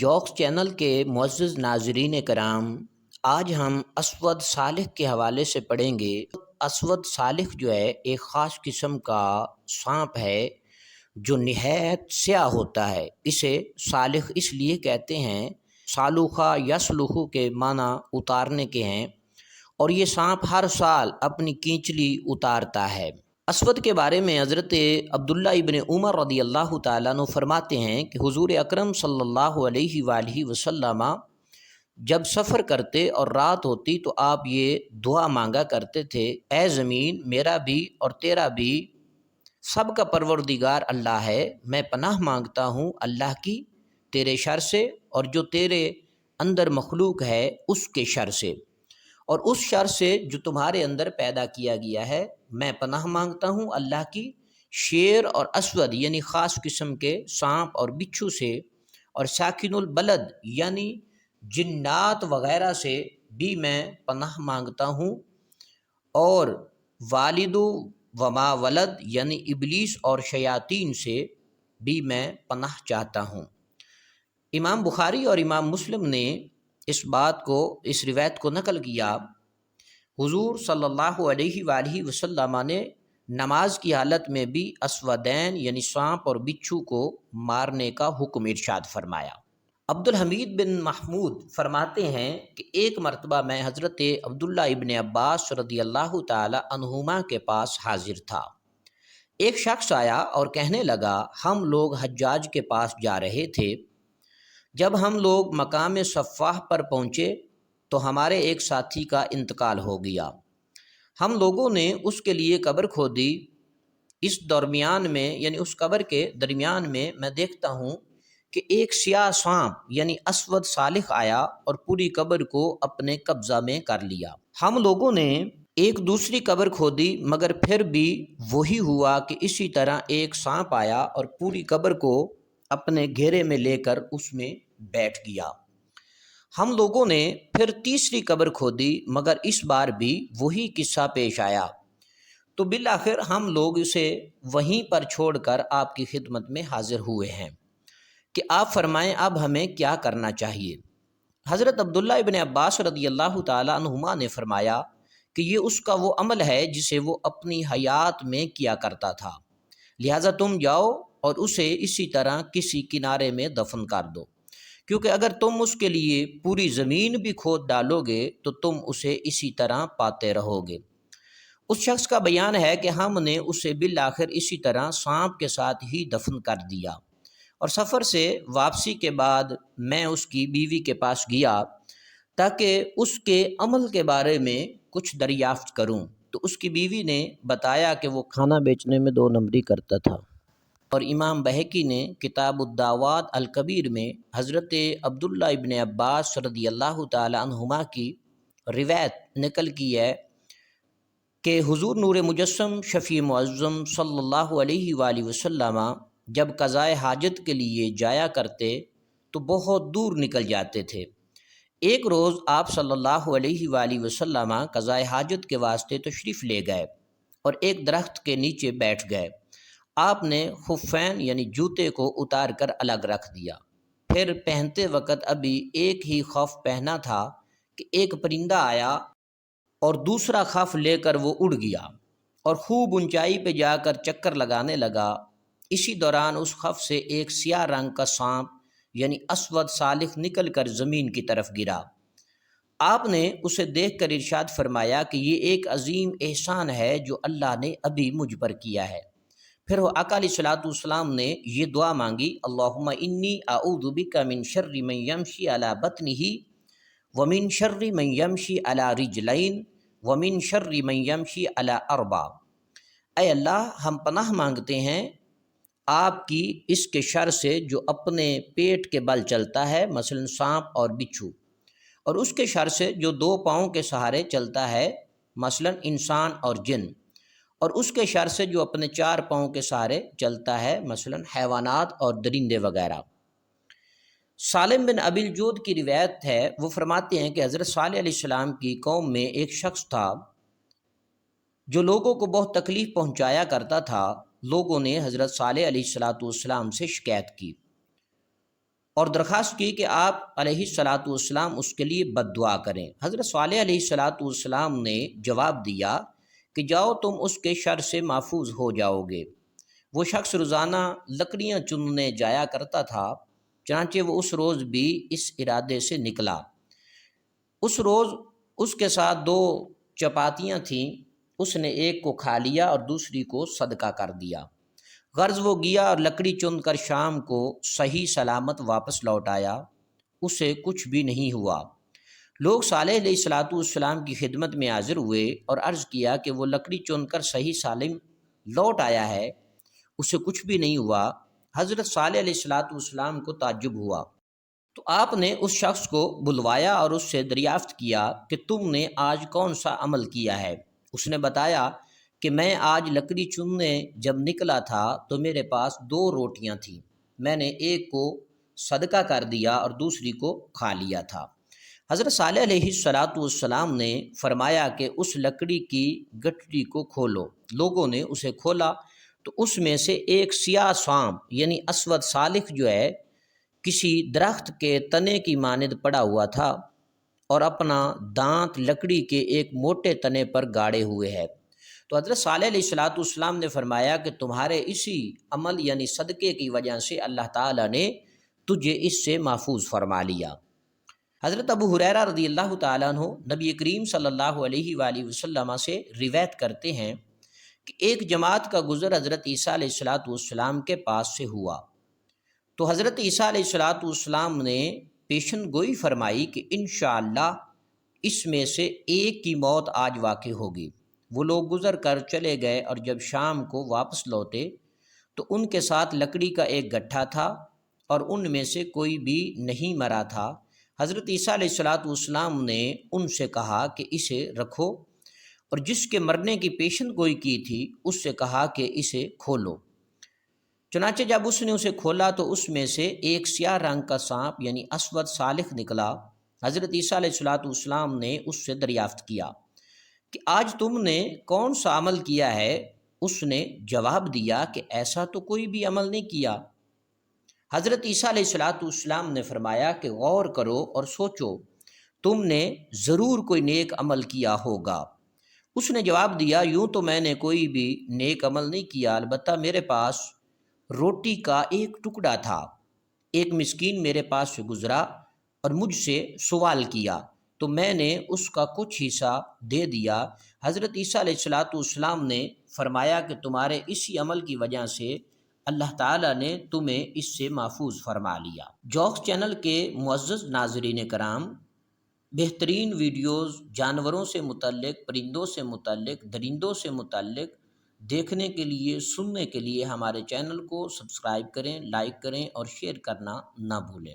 Jokes channel کے معزز ناظرین کرام، آج ہم اسود صالح کے حوالے سے پڑھیں گے۔ اسود صالح جو ہے ایک خاص قسم کا سانپ ہے جو نہایت سیاہ ہوتا ہے۔ اسے صالح اس لیے کہتے ہیں، سالوخہ یسلخو کے معنی اتارنے کے ہیں، اور یہ سانپ ہر سال اپنی کینچلی اتارتا ہے۔ اسود کے بارے میں حضرت عبداللہ ابن عمر رضی اللہ تعالیٰ عنہ فرماتے ہیں کہ حضور اکرم صلی اللہ علیہ وآلہ وسلم جب سفر کرتے اور رات ہوتی تو آپ یہ دعا مانگا کرتے تھے، اے زمین میرا بھی اور تیرا بھی سب کا پروردگار اللہ ہے، میں پناہ مانگتا ہوں اللہ کی تیرے شر سے اور جو تیرے اندر مخلوق ہے اس کے شر سے، اور اس شر سے جو تمہارے اندر پیدا کیا گیا ہے۔ میں پناہ مانگتا ہوں اللہ کی شیر اور اسود یعنی خاص قسم کے سانپ اور بچھو سے، اور ساکن البلد یعنی جنات وغیرہ سے بھی میں پناہ مانگتا ہوں، اور والد وما ولد یعنی ابلیس اور شیاطین سے بھی میں پناہ چاہتا ہوں۔ امام بخاری اور امام مسلم نے اس روایت کو نقل کیا۔ حضور صلی اللہ علیہ وآلہ وسلم نے نماز کی حالت میں بھی اسودین یعنی سانپ اور بچھو کو مارنے کا حکم ارشاد فرمایا۔ عبد الحمید بن محمود فرماتے ہیں کہ ایک مرتبہ میں حضرت عبداللہ ابن عباس رضی اللہ تعالی عنہما کے پاس حاضر تھا۔ ایک شخص آیا اور کہنے لگا، ہم لوگ حجاج کے پاس جا رہے تھے، جب ہم لوگ مقام صفاح پر پہنچے تو ہمارے ایک ساتھی کا انتقال ہو گیا۔ ہم لوگوں نے اس کے لیے قبر کھودی، اس درمیان میں یعنی اس قبر کے درمیان میں دیکھتا ہوں کہ ایک سیاہ سانپ یعنی اسود صالح آیا اور پوری قبر کو اپنے قبضہ میں کر لیا۔ ہم لوگوں نے ایک دوسری قبر کھودی مگر پھر بھی وہی ہوا کہ اسی طرح ایک سانپ آیا اور پوری قبر کو اپنے گھیرے میں لے کر اس میں بیٹھ گیا۔ ہم لوگوں نے پھر تیسری قبر کھودی مگر اس بار بھی وہی قصہ پیش آیا، تو بالآخر ہم لوگ اسے وہیں پر چھوڑ کر آپ کی خدمت میں حاضر ہوئے ہیں کہ آپ فرمائیں اب ہمیں کیا کرنا چاہیے۔ حضرت عبداللہ ابن عباس رضی اللہ تعالی عنہما نے فرمایا کہ یہ اس کا وہ عمل ہے جسے وہ اپنی حیات میں کیا کرتا تھا، لہٰذا تم جاؤ اور اسے اسی طرح کسی کنارے میں دفن کر دو، کیونکہ اگر تم اس کے لیے پوری زمین بھی کھود ڈالو گے تو تم اسے اسی طرح پاتے رہو گے۔ اس شخص کا بیان ہے کہ ہم نے اسے بالآخر اسی طرح سانپ کے ساتھ ہی دفن کر دیا، اور سفر سے واپسی کے بعد میں اس کی بیوی کے پاس گیا تاکہ اس کے عمل کے بارے میں کچھ دریافت کروں، تو اس کی بیوی نے بتایا کہ وہ کھانا بیچنے میں 2 نمبری کرتا تھا۔ اور امام بہقی نے کتاب الدعوات الکبیر میں حضرت عبداللہ ابن عباس رضی اللہ تعالی عنہما کی روایت نقل کی ہے کہ حضور نور مجسم شفیع معظم صلی اللہ علیہ وآلہ وسلم جب قضائے حاجت کے لیے جایا کرتے تو بہت دور نکل جاتے تھے۔ ایک روز آپ صلی اللہ علیہ وآلہ وسلم قضائے حاجت کے واسطے تشریف لے گئے اور ایک درخت کے نیچے بیٹھ گئے۔ آپ نے خفین یعنی جوتے کو اتار کر الگ رکھ دیا، پھر پہنتے وقت ابھی ایک ہی خف پہنا تھا کہ ایک پرندہ آیا اور دوسرا خف لے کر وہ اڑ گیا اور خوب اونچائی پہ جا کر چکر لگانے لگا۔ اسی دوران اس خف سے ایک سیاہ رنگ کا سانپ یعنی اسود صالح نکل کر زمین کی طرف گرا۔ آپ نے اسے دیکھ کر ارشاد فرمایا کہ یہ ایک عظیم احسان ہے جو اللہ نے ابھی مجھ پر کیا ہے۔ پھر وہ آقا علیہ الصلوۃ والسلام نے یہ دعا مانگی، اللہم انی اعوذ بک من شر من یمشی علی بطنہ ومن شر من یمشی علی رجلین ومن شر من یمشی علی اربع۔ اے اللہ، ہم پناہ مانگتے ہیں آپ کی اس کے شر سے جو اپنے پیٹ کے بل چلتا ہے مثلا سانپ اور بچھو، اور اس کے شر سے جو 2 پاؤں کے سہارے چلتا ہے مثلا انسان اور جن، اور اس کے شر سے جو اپنے 4 پاؤں کے سہارے چلتا ہے مثلا حیوانات اور درندے وغیرہ۔ سالم بن ابی الجود کی روایت ہے، وہ فرماتے ہیں کہ حضرت صالح علیہ السلام کی قوم میں ایک شخص تھا جو لوگوں کو بہت تکلیف پہنچایا کرتا تھا۔ لوگوں نے حضرت صالح علیہ السلام سے شکایت کی۔ اور درخواست کی کہ آپ علیہ الصلاۃ والسلام اس کے لیے بد دعا کریں۔ حضرت صالح علیہ الصلاۃ والسلام نے جواب دیا کہ جاؤ، تم اس کے شر سے محفوظ ہو جاؤ گے۔ وہ شخص روزانہ لکڑیاں چننے جایا کرتا تھا، چنانچہ وہ اس روز بھی اس ارادے سے نکلا۔ اس روز اس کے ساتھ 2 چپاتیاں تھیں، اس نے ایک کو کھا لیا اور دوسری کو صدقہ کر دیا۔ غرض وہ گیا اور لکڑی چن کر شام کو صحیح سلامت واپس لوٹ آیا، اسے کچھ بھی نہیں ہوا۔ لوگ صالح علیہ الصلاۃ والسلام کی خدمت میں حاضر ہوئے اور عرض کیا کہ وہ لکڑی چن کر صحیح سالم لوٹ آیا ہے، اسے کچھ بھی نہیں ہوا۔ حضرت صالح علیہ الصلاۃ والسلام کو تعجب ہوا، تو آپ نے اس شخص کو بلوایا اور اس سے دریافت کیا کہ تم نے آج کون سا عمل کیا ہے؟ اس نے بتایا کہ میں آج لکڑی چننے جب نکلا تھا تو میرے پاس 2 روٹیاں تھیں، میں نے ایک کو صدقہ کر دیا اور دوسری کو کھا لیا تھا۔ حضرت صالح علیہ الصلاۃ والسلام نے فرمایا کہ اس لکڑی کی گٹھڑی کو کھولو۔ لوگوں نے اسے کھولا تو اس میں سے ایک سیاہ سانپ یعنی اسود سالخ جو ہے کسی درخت کے تنے کی مانند پڑا ہوا تھا اور اپنا دانت لکڑی کے ایک موٹے تنے پر گاڑے ہوئے ہے۔ تو حضرت صالح علیہ الصلاۃ والسلام نے فرمایا کہ تمہارے اسی عمل یعنی صدقے کی وجہ سے اللہ تعالیٰ نے تجھے اس سے محفوظ فرما لیا۔ حضرت ابو ہریرہ رضی اللہ تعالیٰ عنہ نبی کریم صلی اللہ علیہ وآلہ وسلم سے روایت کرتے ہیں کہ ایک جماعت کا گزر حضرت عیسیٰ علیہ الصلاۃ والسلام کے پاس سے ہوا، تو حضرت عیسیٰ علیہ الصلاۃ والسلام نے پیشن گوئی فرمائی کہ انشاءاللہ اس میں سے ایک کی موت آج واقع ہوگی۔ وہ لوگ گزر کر چلے گئے اور جب شام کو واپس لوٹے تو ان کے ساتھ لکڑی کا ایک گٹھا تھا اور ان میں سے کوئی بھی نہیں مرا تھا۔ حضرت عیسیٰ علیہ الصلاۃ والسلام نے ان سے کہا کہ اسے رکھو، اور جس کے مرنے کی پیشن گوئی کی تھی اس سے کہا کہ اسے کھولو۔ چنانچہ جب اس نے اسے کھولا تو اس میں سے ایک سیاہ رنگ کا سانپ یعنی اسود سالخ نکلا۔ حضرت عیسیٰ علیہ الصلاۃ والسلام نے اس سے دریافت کیا کہ آج تم نے کون سا عمل کیا ہے؟ اس نے جواب دیا کہ ایسا تو کوئی بھی عمل نہیں کیا۔ حضرت عیسیٰ علیہ الصلاۃ والسلام نے فرمایا کہ غور کرو اور سوچو، تم نے ضرور کوئی نیک عمل کیا ہوگا۔ اس نے جواب دیا، یوں تو میں نے کوئی بھی نیک عمل نہیں کیا، البتہ میرے پاس روٹی کا ایک ٹکڑا تھا۔ ایک مسکین میرے پاس سے گزرا اور مجھ سے سوال کیا تو میں نے اس کا کچھ حصہ دے دیا۔ حضرت عیسیٰ علیہ الصلاۃ والسلام نے فرمایا کہ تمہارے اسی عمل کی وجہ سے اللہ تعالیٰ نے تمہیں اس سے محفوظ فرما لیا۔ جوکس چینل کے معزز ناظرین کرام، بہترین ویڈیوز جانوروں سے متعلق، پرندوں سے متعلق، درندوں سے متعلق دیکھنے کے لیے، سننے کے لیے ہمارے چینل کو سبسکرائب کریں، لائک کریں اور شیئر کرنا نہ بھولیں۔